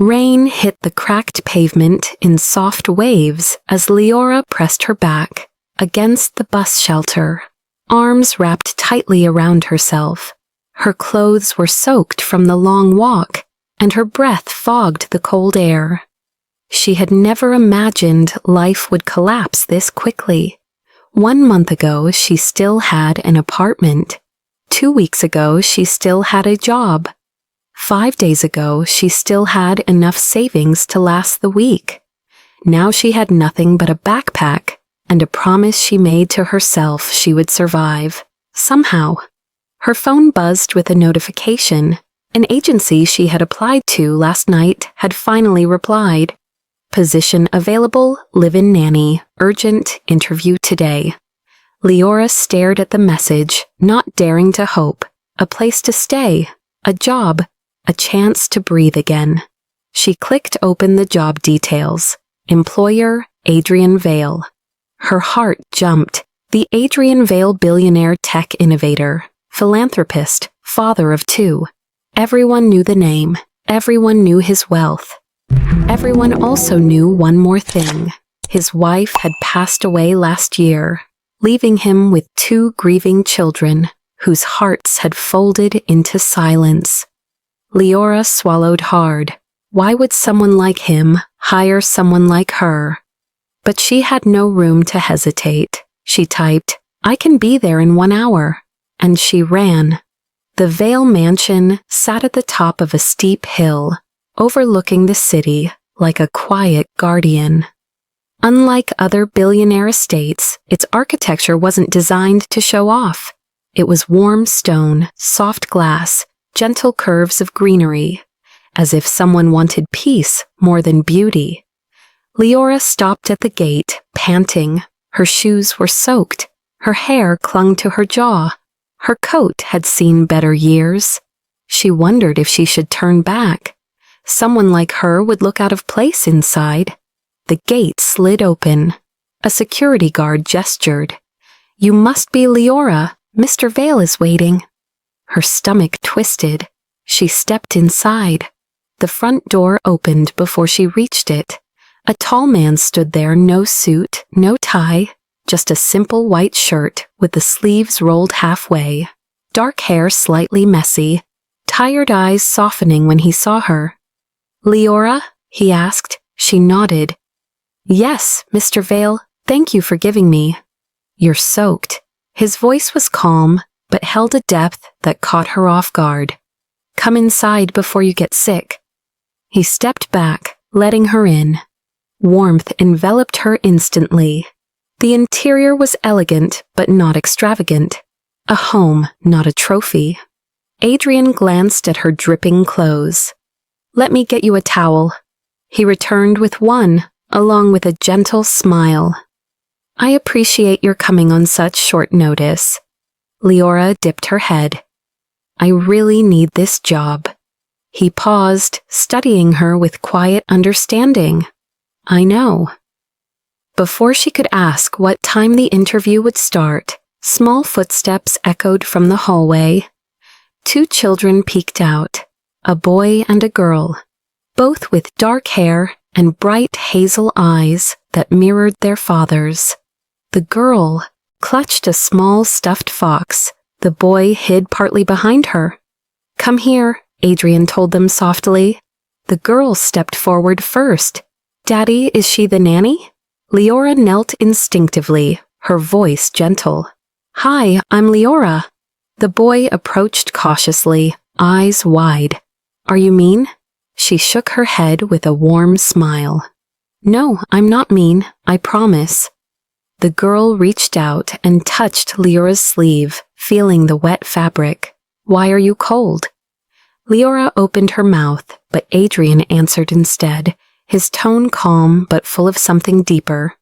Rain hit the cracked pavement in soft waves as Leora pressed her back against the bus shelter, arms wrapped tightly around herself. Her clothes were soaked from the long walk, and her breath fogged the cold air. She had never imagined life would collapse this quickly. 1 month ago, she still had an apartment. 2 weeks ago, she still had a job. 5 days ago, she still had enough savings to last the week. Now she had nothing but a backpack and a promise she made to herself she would survive, somehow. Her phone buzzed with a notification. An agency she had applied to last night had finally replied. Position available, live-in nanny, urgent, interview today. Leora stared at the message, not daring to hope. A place to stay, a job, a chance to breathe again. She clicked open the job details. Employer, Adrian Vale. Her heart jumped. The Adrian Vale billionaire tech innovator, philanthropist, father of 2. Everyone knew the name. Everyone knew his wealth. Everyone also knew one more thing. His wife had passed away last year, leaving him with 2 grieving children whose hearts had folded into silence. Leora swallowed hard. Why would someone like him hire someone like her? But she had no room to hesitate. She typed, "I can be there in 1 hour." And she ran. The Vale mansion sat at the top of a steep hill, overlooking the city like a quiet guardian. Unlike other billionaire estates, its architecture wasn't designed to show off. It was warm stone, soft glass, gentle curves of greenery, as if someone wanted peace more than beauty. Leora stopped at the gate, panting. Her shoes were soaked. Her hair clung to her jaw. Her coat had seen better years. She wondered if she should turn back. Someone like her would look out of place inside. The gate slid open. A security guard gestured. "You must be Leora. Mr. Vale is waiting." Her stomach twisted. She stepped inside. The front door opened before she reached it. A tall man stood there, no suit, no tie, just a simple white shirt with the sleeves rolled halfway, dark hair slightly messy, tired eyes softening when he saw her. "Leora?" he asked. She nodded. "Yes, Mr. Vale, thank you for giving me." "You're soaked." His voice was calm, but held a depth that caught her off guard. "Come inside before you get sick." He stepped back, letting her in. Warmth enveloped her instantly. The interior was elegant, but not extravagant. A home, not a trophy. Adrian glanced at her dripping clothes. "Let me get you a towel." He returned with one, along with a gentle smile. "I appreciate your coming on such short notice." Leora dipped her head. "I really need this job." He paused, studying her with quiet understanding. "I know." Before she could ask what time the interview would start, small footsteps echoed from the hallway. 2 children peeked out, a boy and a girl, both with dark hair and bright hazel eyes that mirrored their father's. The girl clutched a small stuffed fox. The boy hid partly behind her. "Come here," Adrian told them softly. The girl stepped forward first. "Daddy, is she the nanny?" Leora knelt instinctively, her voice gentle. "Hi, I'm Leora." The boy approached cautiously, eyes wide. "Are you mean?" She shook her head with a warm smile. "No, I'm not mean, I promise." The girl reached out and touched Leora's sleeve, feeling the wet fabric. "Why are you cold?" Leora opened her mouth, but Adrian answered instead, his tone calm but full of something deeper.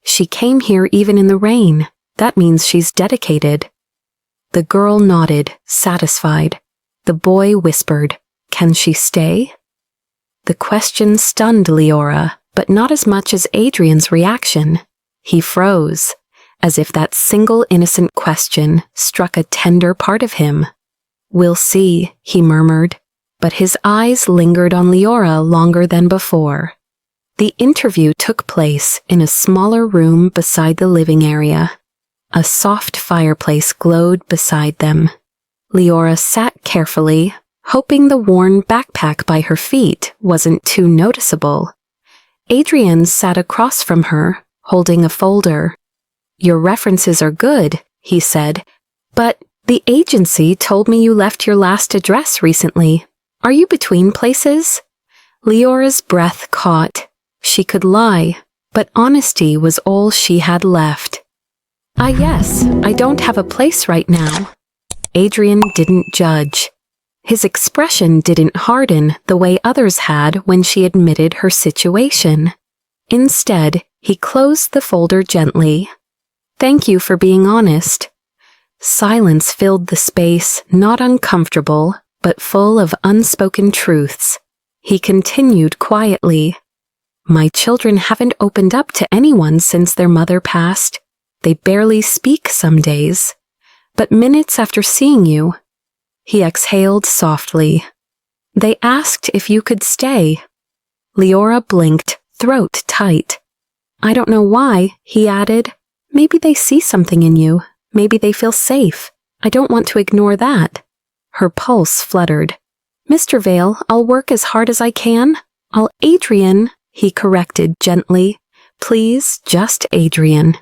"She came here even in the rain. That means she's dedicated." The girl nodded, satisfied. The boy whispered, "Can she stay?" The question stunned Leora, but not as much as Adrian's reaction. He froze, as if that single innocent question struck a tender part of him. "We'll see," he murmured. but his eyes lingered on Leora longer than before. The interview took place in a smaller room beside the living area. A soft fireplace glowed beside them. Leora sat carefully, hoping the worn backpack by her feet wasn't too noticeable. Adrian sat across from her, holding a folder. "Your references are good," he said, "but the agency told me you left your last address recently. Are you between places?" Leora's breath caught. She could lie, but honesty was all she had left. Yes, I don't have a place right now." Adrian didn't judge. His expression didn't harden the way others had when she admitted her situation. Instead, he closed the folder gently. "Thank you for being honest." Silence filled the space, not uncomfortable, but full of unspoken truths. He continued quietly. "My children haven't opened up to anyone since their mother passed. They barely speak some days. But minutes after seeing you," he exhaled softly, "they asked if you could stay." Leora blinked, throat tight. "I don't know why," he added. "Maybe they see something in you. Maybe they feel safe. I don't want to ignore that." Her pulse fluttered. "Mr. Vale, I'll work as hard as I can. Adrian," he corrected gently. "Please, just Adrian."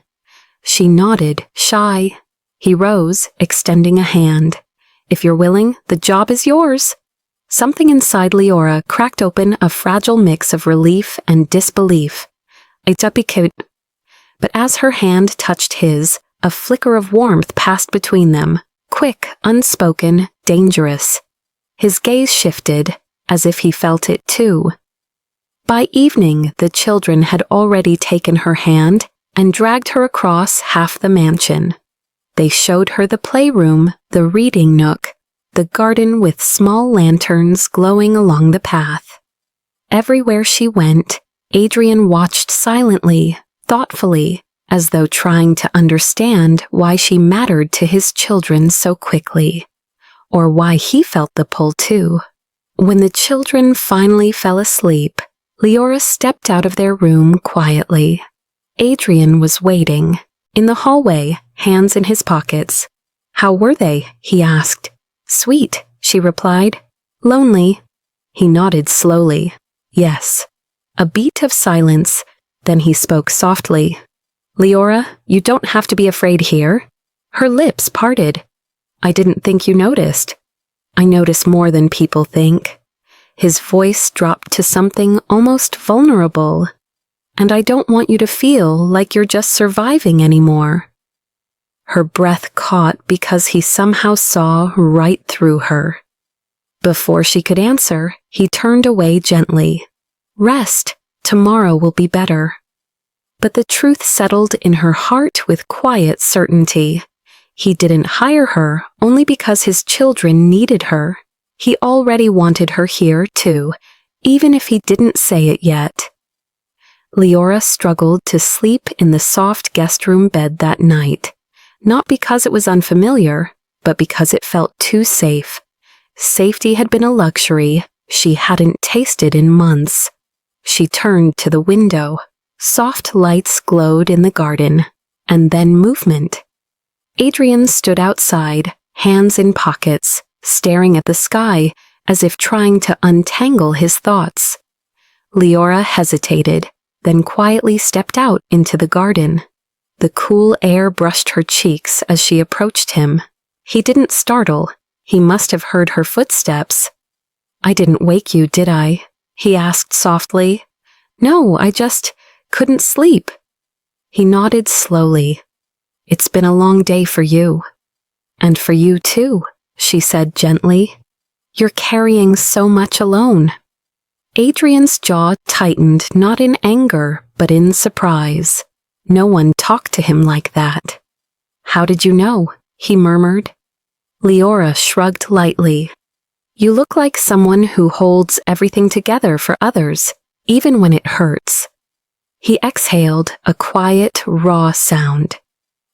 She nodded, shy. He rose, extending a hand. "If you're willing, the job is yours." Something inside Leora cracked open a fragile mix of relief and disbelief. But as her hand touched his, a flicker of warmth passed between them, quick, unspoken, dangerous. His gaze shifted, as if he felt it too. By evening, the children had already taken her hand and dragged her across half the mansion. They showed her the playroom, the reading nook, the garden with small lanterns glowing along the path. Everywhere she went, Adrian watched silently, thoughtfully, as though trying to understand why she mattered to his children so quickly, or why he felt the pull too. When the children finally fell asleep, Leora stepped out of their room quietly. Adrian was waiting, in the hallway, hands in his pockets. "How were they?" he asked. "Sweet," she replied. "Lonely?" He nodded slowly. "Yes." A beat of silence, then he spoke softly. "Leora, you don't have to be afraid here." Her lips parted. "I didn't think you noticed." "I notice more than people think." His voice dropped to something almost vulnerable. "And I don't want you to feel like you're just surviving anymore." Her breath caught because he somehow saw right through her. Before she could answer, he turned away gently. "Rest. Tomorrow will be better." But the truth settled in her heart with quiet certainty. He didn't hire her only because his children needed her. He already wanted her here, too, even if he didn't say it yet. Leora struggled to sleep in the soft guest room bed that night, not because it was unfamiliar, but because it felt too safe. Safety had been a luxury she hadn't tasted in months. She turned to the window. Soft lights glowed in the garden, and then movement. Adrian stood outside, hands in pockets, staring at the sky as if trying to untangle his thoughts. Leora hesitated, then quietly stepped out into the garden. The cool air brushed her cheeks as she approached him. He didn't startle. He must have heard her footsteps. "I didn't wake you, did I?" he asked softly. "No, I just couldn't sleep." He nodded slowly. "It's been a long day for you." "And for you too," she said gently. "You're carrying so much alone." Adrian's jaw tightened, not in anger, but in surprise. No one talked to him like that. "How did you know?" he murmured. Leora shrugged lightly. "You look like someone who holds everything together for others, even when it hurts." He exhaled, a quiet, raw sound.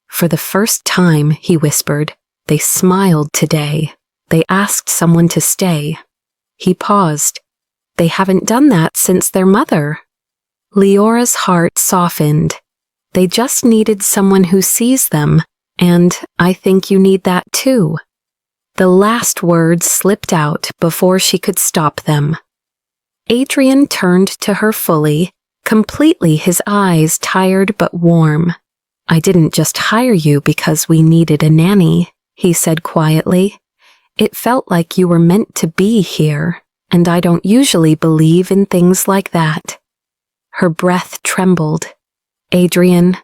"For the first time," he whispered, "they smiled today. They asked someone to stay." He paused. They haven't done that since their mother. Leora's heart softened. They just needed someone who sees them, and I think you need that too. The last words slipped out before she could stop them. Adrian turned to her fully, completely, his eyes tired but warm. I didn't just hire you because we needed a nanny, he said quietly. It felt like you were meant to be here, and I don't usually believe in things like that. Her breath trembled. Adrian.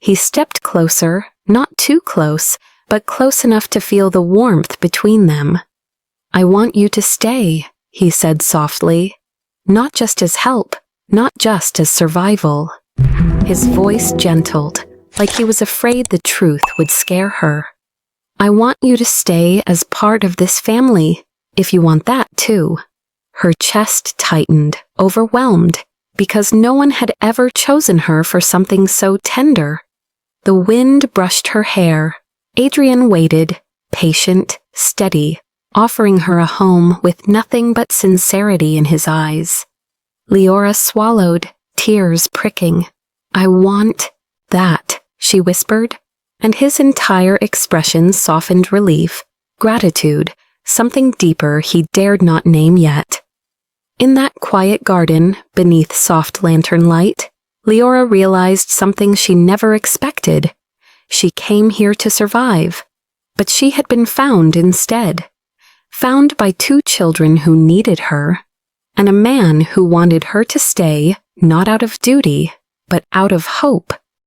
He stepped closer, not too close, but close enough to feel the warmth between them. I want you to stay, he said softly. Not just as help, not just as survival. His voice gentled, like he was afraid the truth would scare her. I want you to stay as part of this family, if you want that too. Her chest tightened, overwhelmed, because no one had ever chosen her for something so tender. The wind brushed her hair. Adrian waited, patient, steady, offering her a home with nothing but sincerity in his eyes. Leora swallowed, tears pricking. I want that, she whispered, and his entire expression softened relief, gratitude, something deeper he dared not name yet. In that quiet garden, beneath soft lantern light, Leora realized something she never expected. She came here to survive, but she had been found instead. Found by 2 children who needed her, and a man who wanted her to stay, not out of duty, but out of hope.